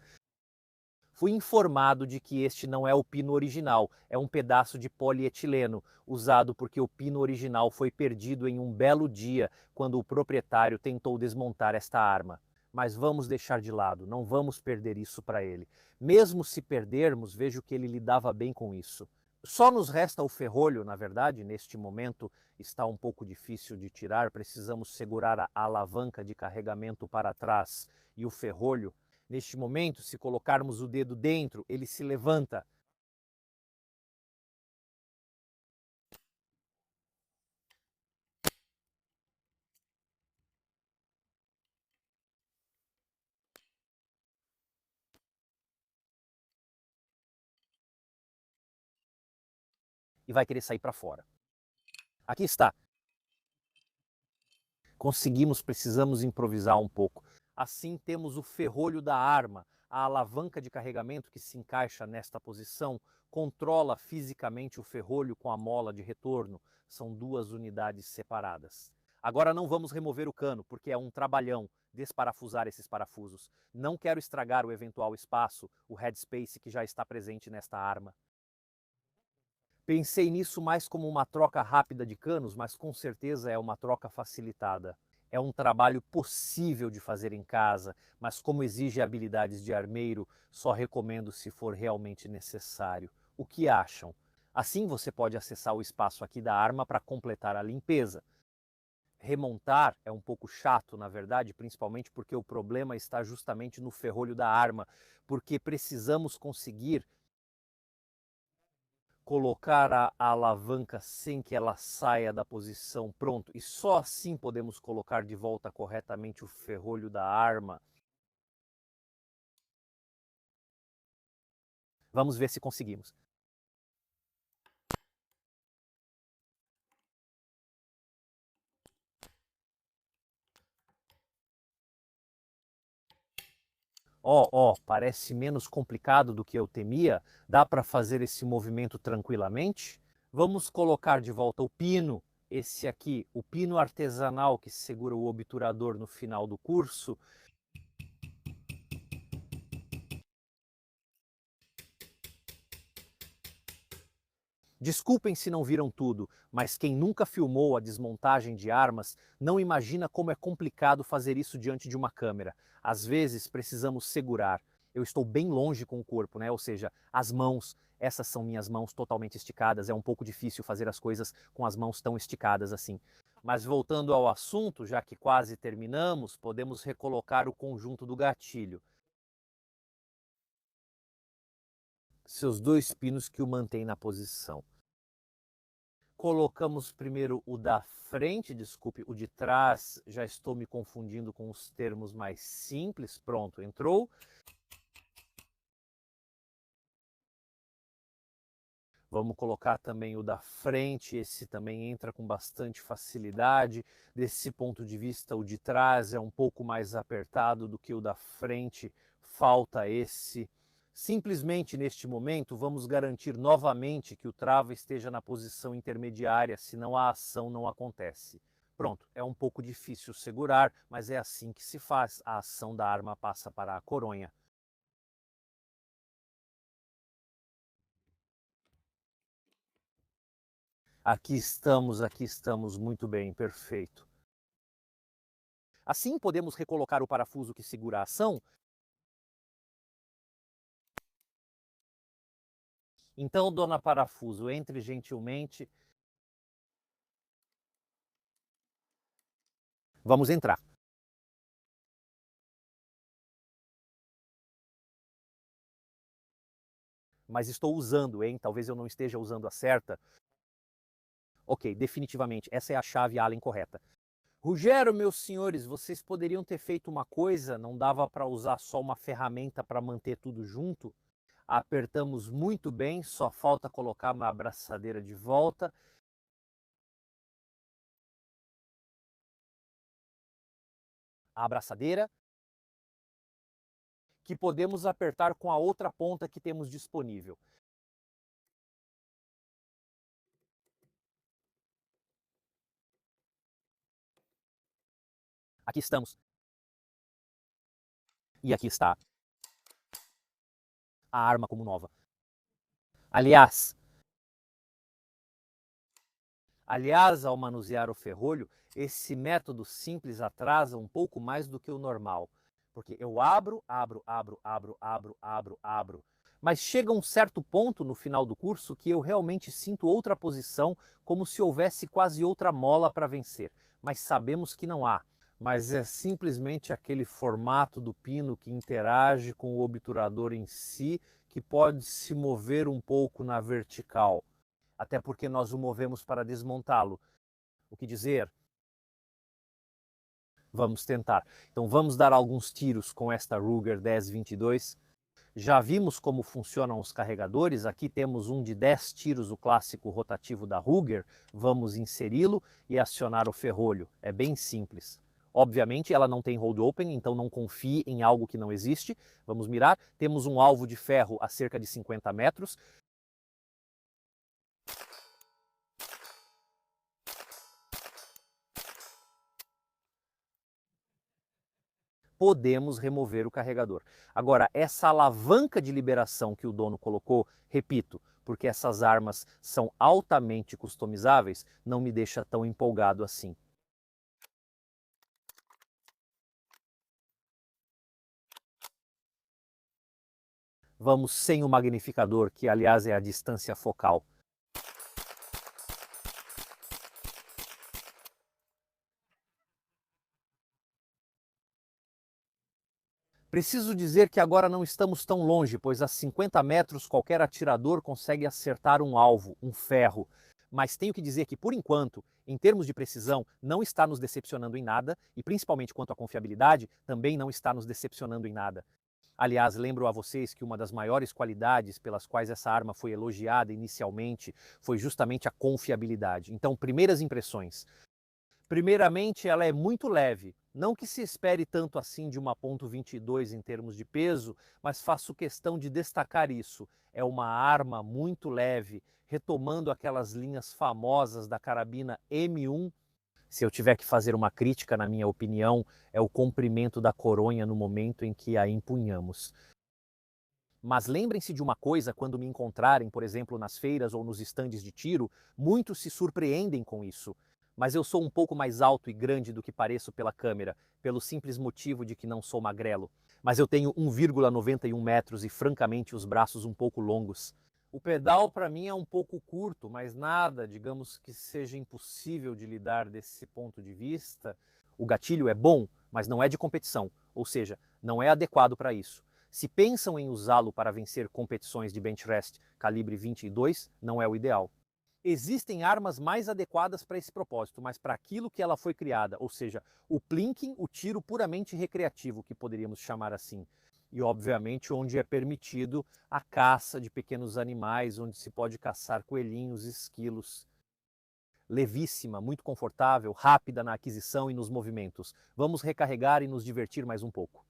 Fui informado de que este não é o pino original, é um pedaço de polietileno, usado porque o pino original foi perdido em um belo dia, quando o proprietário tentou desmontar esta arma. Mas vamos deixar de lado, não vamos perder isso para ele. Mesmo se perdermos, vejo que ele lidava bem com isso. Só nos resta o ferrolho, na verdade, neste momento está um pouco difícil de tirar, precisamos segurar a alavanca de carregamento para trás e o ferrolho. Neste momento, se colocarmos o dedo dentro, ele se levanta. E vai querer sair para fora. Aqui está. Conseguimos, precisamos improvisar um pouco. Assim temos o ferrolho da arma, a alavanca de carregamento que se encaixa nesta posição, controla fisicamente o ferrolho com a mola de retorno. São duas unidades separadas. Agora não vamos remover o cano, porque é um trabalhão desparafusar esses parafusos. Não quero estragar o eventual espaço, o headspace que já está presente nesta arma. Pensei nisso mais como uma troca rápida de canos, mas com certeza é uma troca facilitada. É um trabalho possível de fazer em casa, mas como exige habilidades de armeiro, só recomendo se for realmente necessário. O que acham? Assim você pode acessar o espaço aqui da arma para completar a limpeza. Remontar é um pouco chato, na verdade, principalmente porque o problema está justamente no ferrolho da arma, porque precisamos conseguir colocar a alavanca sem que ela saia da posição, pronto, e só assim podemos colocar de volta corretamente o ferrolho da arma. Vamos ver se conseguimos. Parece menos complicado do que eu temia. Dá para fazer esse movimento tranquilamente? Vamos colocar de volta o pino, esse aqui, o pino artesanal que segura o obturador no final do curso. Desculpem se não viram tudo, mas quem nunca filmou a desmontagem de armas não imagina como é complicado fazer isso diante de uma câmera. Às vezes precisamos segurar. Eu estou bem longe com o corpo, né? Ou seja, as mãos, essas são minhas mãos totalmente esticadas. É um pouco difícil fazer as coisas com as mãos tão esticadas assim. Mas voltando ao assunto, já que quase terminamos, podemos recolocar o conjunto do gatilho. Seus dois pinos que o mantêm na posição. Colocamos primeiro o da frente, desculpe, o de trás, já estou me confundindo com os termos mais simples. Pronto, entrou. Vamos colocar também o da frente, esse também entra com bastante facilidade. Desse ponto de vista, o de trás é um pouco mais apertado do que o da frente, falta esse. Simplesmente neste momento, vamos garantir novamente que o trava esteja na posição intermediária, senão a ação não acontece. Pronto, é um pouco difícil segurar, mas é assim que se faz. A ação da arma passa para a coronha. Aqui estamos, muito bem, perfeito. Assim podemos recolocar o parafuso que segura a ação. Então, dona Parafuso, entre gentilmente. Vamos entrar. Mas estou usando, hein? Talvez eu não esteja usando a certa. Ok, definitivamente, essa é a chave Allen correta. Rogério, meus senhores, vocês poderiam ter feito uma coisa, não dava para usar só uma ferramenta para manter tudo junto? Apertamos muito bem, só falta colocar uma abraçadeira de volta. A abraçadeira, que podemos apertar com a outra ponta que temos disponível. Aqui estamos. E aqui está a arma como nova. Aliás, ao manusear o ferrolho, esse método simples atrasa um pouco mais do que o normal. Porque eu abro, abro. Mas chega um certo ponto no final do curso que eu realmente sinto outra posição, como se houvesse quase outra mola para vencer. Mas sabemos que não há. Mas é simplesmente aquele formato do pino que interage com o obturador em si, que pode se mover um pouco na vertical. Até porque nós o movemos para desmontá-lo. O que dizer? Vamos tentar. Então vamos dar alguns tiros com esta Ruger 1022. Já vimos como funcionam os carregadores. Aqui temos um de 10 tiros, o clássico rotativo da Ruger. Vamos inseri-lo e acionar o ferrolho. É bem simples. Obviamente ela não tem hold open, então não confie em algo que não existe. Vamos mirar. Temos um alvo de ferro a cerca de 50 metros. Podemos remover o carregador. Agora, essa alavanca de liberação que o dono colocou, repito, porque essas armas são altamente customizáveis, não me deixa tão empolgado assim. Vamos sem o magnificador, que aliás é a distância focal. Preciso dizer que agora não estamos tão longe, pois a 50 metros qualquer atirador consegue acertar um alvo, um ferro. Mas tenho que dizer que, por enquanto, em termos de precisão, não está nos decepcionando em nada, e principalmente quanto à confiabilidade, também não está nos decepcionando em nada. Aliás, lembro a vocês que uma das maiores qualidades pelas quais essa arma foi elogiada inicialmente foi justamente a confiabilidade. Então, primeiras impressões. Primeiramente, ela é muito leve. Não que se espere tanto assim de uma .22 em termos de peso, mas faço questão de destacar isso. É uma arma muito leve, retomando aquelas linhas famosas da carabina M1. Se eu tiver que fazer uma crítica, na minha opinião, é o comprimento da coronha no momento em que a empunhamos. Mas lembrem-se de uma coisa quando me encontrarem, por exemplo, nas feiras ou nos estandes de tiro, muitos se surpreendem com isso. Mas eu sou um pouco mais alto e grande do que pareço pela câmera, pelo simples motivo de que não sou magrelo. Mas eu tenho 1,91 metros e francamente os braços um pouco longos. O pedal para mim é um pouco curto, mas nada, digamos que seja impossível de lidar desse ponto de vista. O gatilho é bom, mas não é de competição, ou seja, não é adequado para isso. Se pensam em usá-lo para vencer competições de bench rest calibre 22, não é o ideal. Existem armas mais adequadas para esse propósito, mas para aquilo que ela foi criada, ou seja, o plinking, o tiro puramente recreativo, que poderíamos chamar assim. E obviamente onde é permitido a caça de pequenos animais, onde se pode caçar coelhinhos, esquilos. Levíssima, muito confortável, rápida na aquisição e nos movimentos. Vamos recarregar e nos divertir mais um pouco.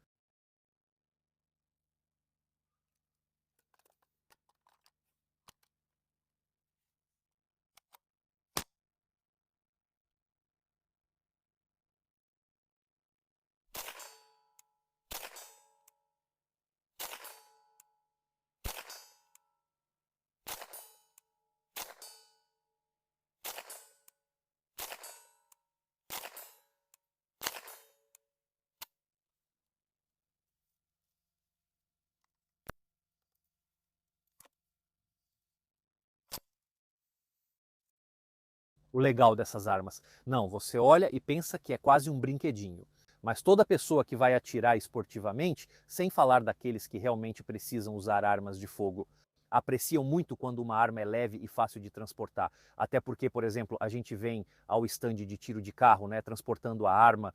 O legal dessas armas. Não, você olha e pensa que é quase um brinquedinho. Mas toda pessoa que vai atirar esportivamente, sem falar daqueles que realmente precisam usar armas de fogo, apreciam muito quando uma arma é leve e fácil de transportar. Até porque, por exemplo, a gente vem ao estande de tiro de carro, né, transportando a arma.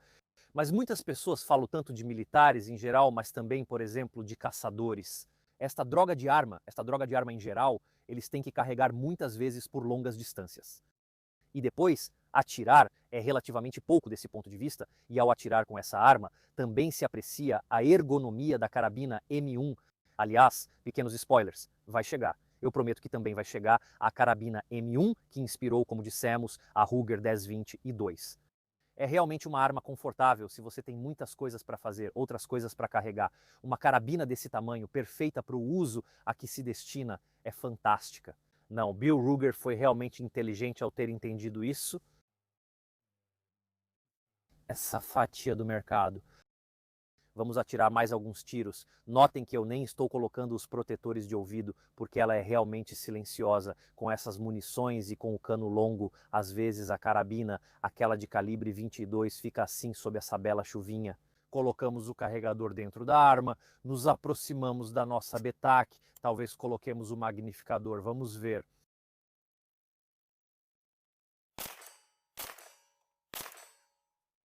Mas muitas pessoas falam tanto de militares em geral, mas também, por exemplo, de caçadores. Esta droga de arma em geral, eles têm que carregar muitas vezes por longas distâncias. E depois, atirar é relativamente pouco desse ponto de vista, e ao atirar com essa arma, também se aprecia a ergonomia da carabina M1. Aliás, pequenos spoilers, vai chegar. Eu prometo que também vai chegar a carabina M1, que inspirou, como dissemos, a Ruger 1020 e 2. É realmente uma arma confortável se você tem muitas coisas para fazer, outras coisas para carregar. Uma carabina desse tamanho, perfeita para o uso a que se destina, é fantástica. Não, Bill Ruger foi realmente inteligente ao ter entendido isso. Essa fatia do mercado. Vamos atirar mais alguns tiros. Notem que eu nem estou colocando os protetores de ouvido, porque ela é realmente silenciosa. Com essas munições e com o cano longo, às vezes a carabina, aquela de calibre 22, fica assim sob essa bela chuvinha. Colocamos o carregador dentro da arma, nos aproximamos da nossa Betac, talvez coloquemos o magnificador, vamos ver.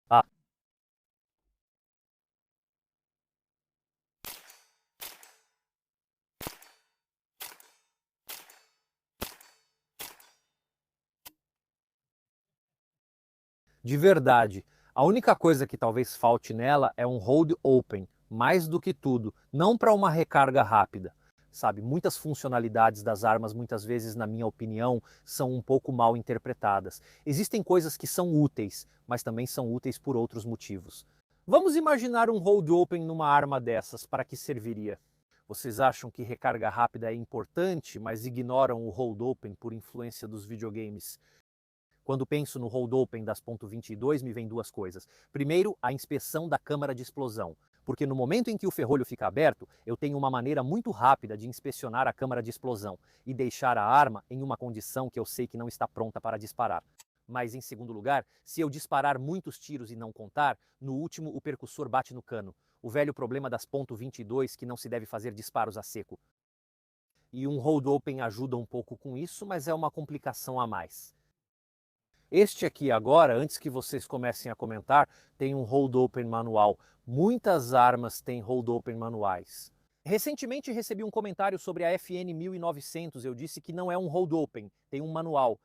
Ah, de verdade, a única coisa que talvez falte nela é um hold open, mais do que tudo, não para uma recarga rápida. Sabe, muitas funcionalidades das armas, muitas vezes, na minha opinião, são um pouco mal interpretadas. Existem coisas que são úteis, mas também são úteis por outros motivos. Vamos imaginar um hold open numa arma dessas, para que serviria? Vocês acham que recarga rápida é importante, mas ignoram o hold open por influência dos videogames? Quando penso no hold open das .22, me vem duas coisas. Primeiro, a inspeção da câmara de explosão, porque no momento em que o ferrolho fica aberto, eu tenho uma maneira muito rápida de inspecionar a câmara de explosão e deixar a arma em uma condição que eu sei que não está pronta para disparar. Mas em segundo lugar, se eu disparar muitos tiros e não contar, no último o percussor bate no cano. O velho problema das .22 que não se deve fazer disparos a seco. E um hold open ajuda um pouco com isso, mas é uma complicação a mais. Este aqui agora, antes que vocês comecem a comentar, tem um hold open manual. Muitas armas têm hold open manuais. Recentemente recebi um comentário sobre a FN 1900. Eu disse que não é um hold open, tem um manual.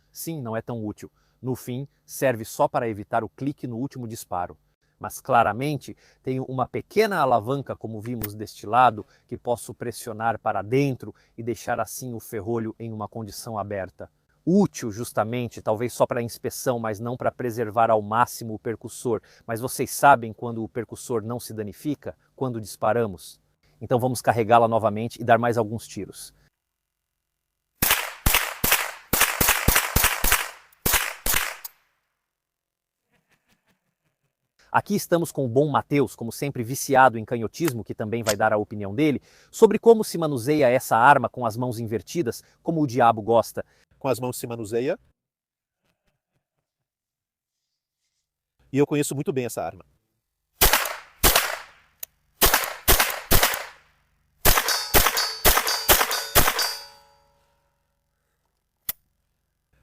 Sim, não é tão útil. No fim, serve só para evitar o clique no último disparo. Mas claramente tenho uma pequena alavanca, como vimos deste lado, que posso pressionar para dentro e deixar assim o ferrolho em uma condição aberta. Útil justamente, talvez só para inspeção, mas não para preservar ao máximo o percussor. Mas vocês sabem quando o percussor não se danifica? Quando disparamos? Então vamos carregá-la novamente e dar mais alguns tiros. Aqui estamos com o bom Matheus, como sempre viciado em canhotismo, que também vai dar a opinião dele, sobre como se manuseia essa arma com as mãos invertidas, como o diabo gosta. Com as mãos se manuseia. E eu conheço muito bem essa arma.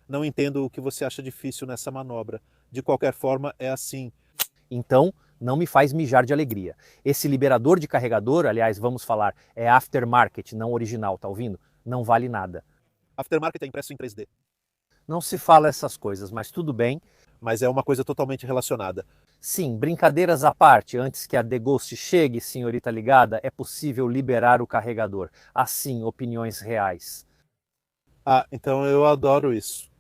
Não entendo o que você acha difícil nessa manobra. De qualquer forma, é assim. Então, não me faz mijar de alegria. Esse liberador de carregador, aliás, vamos falar, é aftermarket, não original, tá ouvindo? Não vale nada. Aftermarket é impresso em 3D. Não se fala essas coisas, mas tudo bem. Mas é uma coisa totalmente relacionada. Sim, brincadeiras à parte, antes que a The Ghost chegue, senhorita ligada, é possível liberar o carregador. Assim, opiniões reais. Ah, então eu adoro isso.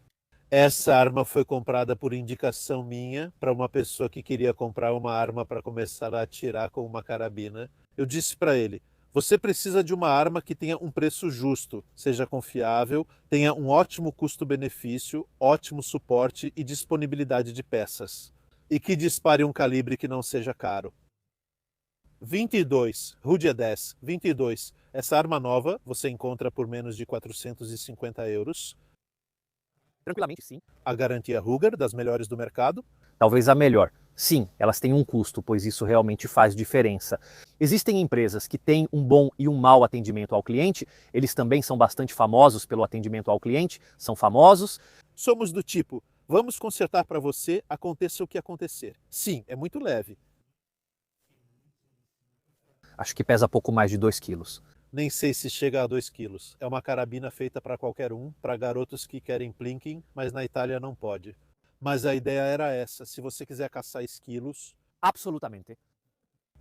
Essa arma foi comprada por indicação minha para uma pessoa que queria comprar uma arma para começar a atirar com uma carabina. Eu disse para ele: você precisa de uma arma que tenha um preço justo, seja confiável, tenha um ótimo custo-benefício, ótimo suporte e disponibilidade de peças. E que dispare um calibre que não seja caro. 22, Rudia 10, 22. Essa arma nova você encontra por menos de 450 euros. Tranquilamente, sim. A garantia Ruger, das melhores do mercado. Talvez a melhor. Sim, elas têm um custo, pois isso realmente faz diferença. Existem empresas que têm um bom e um mau atendimento ao cliente, eles também são bastante famosos pelo atendimento ao cliente, são famosos. Somos do tipo, vamos consertar para você, aconteça o que acontecer. Sim, é muito leve. Acho que pesa pouco mais de 2 quilos. Nem sei se chega a 2 quilos. É uma carabina feita para qualquer um, para garotos que querem plinking, mas na Itália não pode. Mas a ideia era essa, se você quiser caçar esquilos... Absolutamente.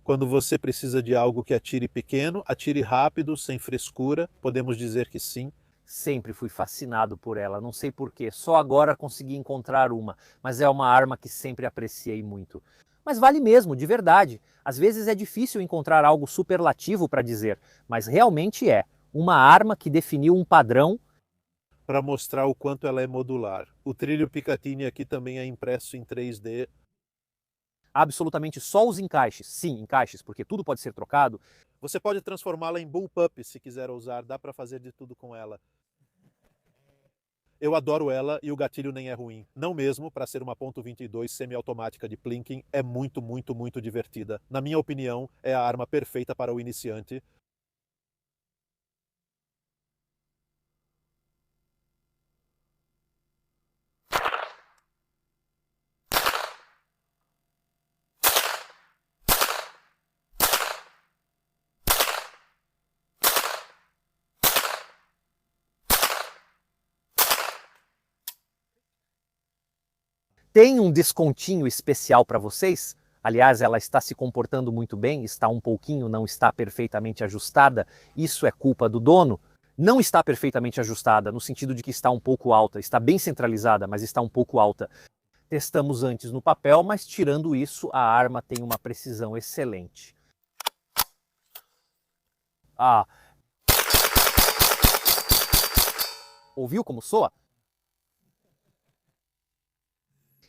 Quando você precisa de algo que atire pequeno, atire rápido, sem frescura, podemos dizer que sim. Sempre fui fascinado por ela, não sei porquê, só agora consegui encontrar uma, mas é uma arma que sempre apreciei muito. Mas vale mesmo, de verdade. Às vezes é difícil encontrar algo superlativo para dizer, mas realmente é uma arma que definiu um padrão. Para mostrar o quanto ela é modular. O trilho Picatinny aqui também é impresso em 3D. Absolutamente só os encaixes, sim, encaixes, porque tudo pode ser trocado. Você pode transformá-la em bullpup se quiser usar, dá para fazer de tudo com ela. Eu adoro ela e o gatilho nem é ruim. Não mesmo, para ser uma .22 semiautomática de plinking, é muito, muito, muito divertida. Na minha opinião, é a arma perfeita para o iniciante. Tem um descontinho especial para vocês? Aliás, ela está se comportando muito bem, está um pouquinho, não está perfeitamente ajustada. Isso é culpa do dono? Não está perfeitamente ajustada, no sentido de que está um pouco alta. Está bem centralizada, mas está um pouco alta. Testamos antes no papel, mas tirando isso, a arma tem uma precisão excelente. Ah! Ouviu como soa?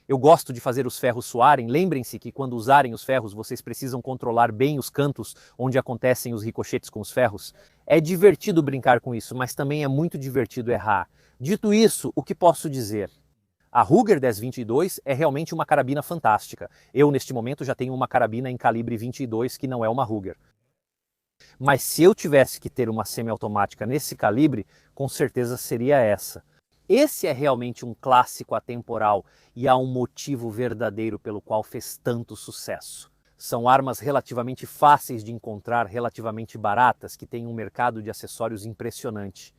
Eu gosto de fazer os ferros soarem. Lembrem-se que quando usarem os ferros, vocês precisam controlar bem os cantos onde acontecem os ricochetes com os ferros. É divertido brincar com isso, mas também é muito divertido errar. Dito isso, o que posso dizer? A Ruger 1022 é realmente uma carabina fantástica. Eu, neste momento, já tenho uma carabina em calibre 22 que não é uma Ruger. Mas se eu tivesse que ter uma semiautomática nesse calibre, com certeza seria essa. Esse é realmente um clássico atemporal e há um motivo verdadeiro pelo qual fez tanto sucesso. São armas relativamente fáceis de encontrar, relativamente baratas, que têm um mercado de acessórios impressionante.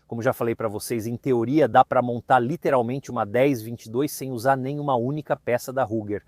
Como já falei para vocês, em teoria dá para montar literalmente uma 1022 sem usar nenhuma única peça da Ruger.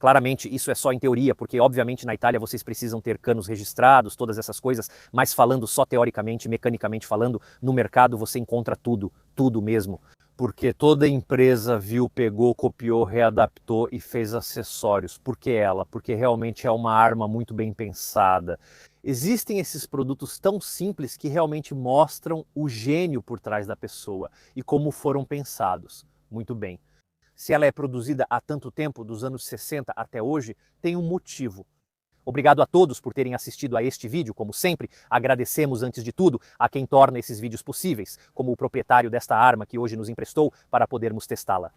Claramente, isso é só em teoria, porque obviamente na Itália vocês precisam ter canos registrados, todas essas coisas, mas falando só teoricamente, mecanicamente falando, no mercado você encontra tudo, tudo mesmo. Porque toda empresa viu, pegou, copiou, readaptou e fez acessórios. Por que ela? Porque realmente é uma arma muito bem pensada. Existem esses produtos tão simples que realmente mostram o gênio por trás da pessoa e como foram pensados. Muito bem. Se ela é produzida há tanto tempo, dos anos 60 até hoje, tem um motivo. Obrigado a todos por terem assistido a este vídeo. Como sempre, agradecemos antes de tudo a quem torna esses vídeos possíveis, como o proprietário desta arma que hoje nos emprestou para podermos testá-la.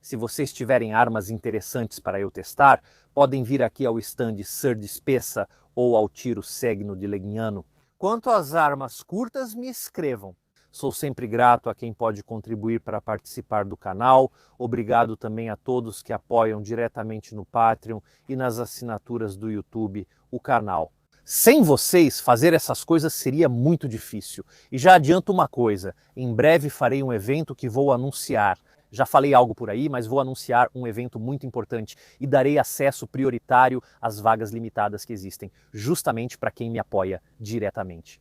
Se vocês tiverem armas interessantes para eu testar, podem vir aqui ao stand Sir Despesa ou ao tiro Segno de Legnano. Quanto às armas curtas, me escrevam. Sou sempre grato a quem pode contribuir para participar do canal. Obrigado também a todos que apoiam diretamente no Patreon e nas assinaturas do YouTube o canal. Sem vocês, fazer essas coisas seria muito difícil. E já adianto uma coisa, em breve farei um evento que vou anunciar. Já falei algo por aí, mas vou anunciar um evento muito importante e darei acesso prioritário às vagas limitadas que existem, justamente para quem me apoia diretamente.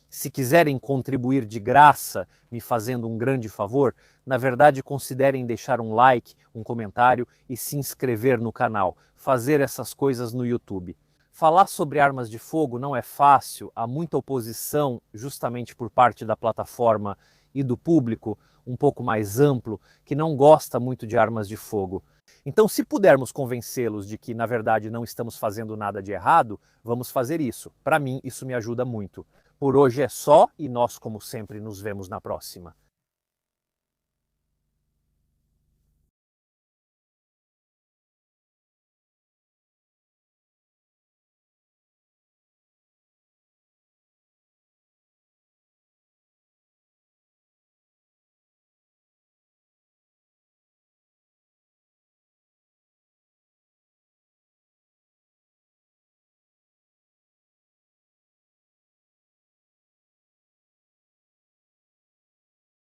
Se quiserem contribuir de graça, me fazendo um grande favor, na verdade considerem deixar um like, um comentário e se inscrever no canal, fazer essas coisas no YouTube. Falar sobre armas de fogo não é fácil, há muita oposição justamente por parte da plataforma e do público um pouco mais amplo que não gosta muito de armas de fogo. Então, se pudermos convencê-los de que, na verdade, não estamos fazendo nada de errado, vamos fazer isso. Para mim, isso me ajuda muito. Por hoje é só e nós, como sempre, nos vemos na próxima.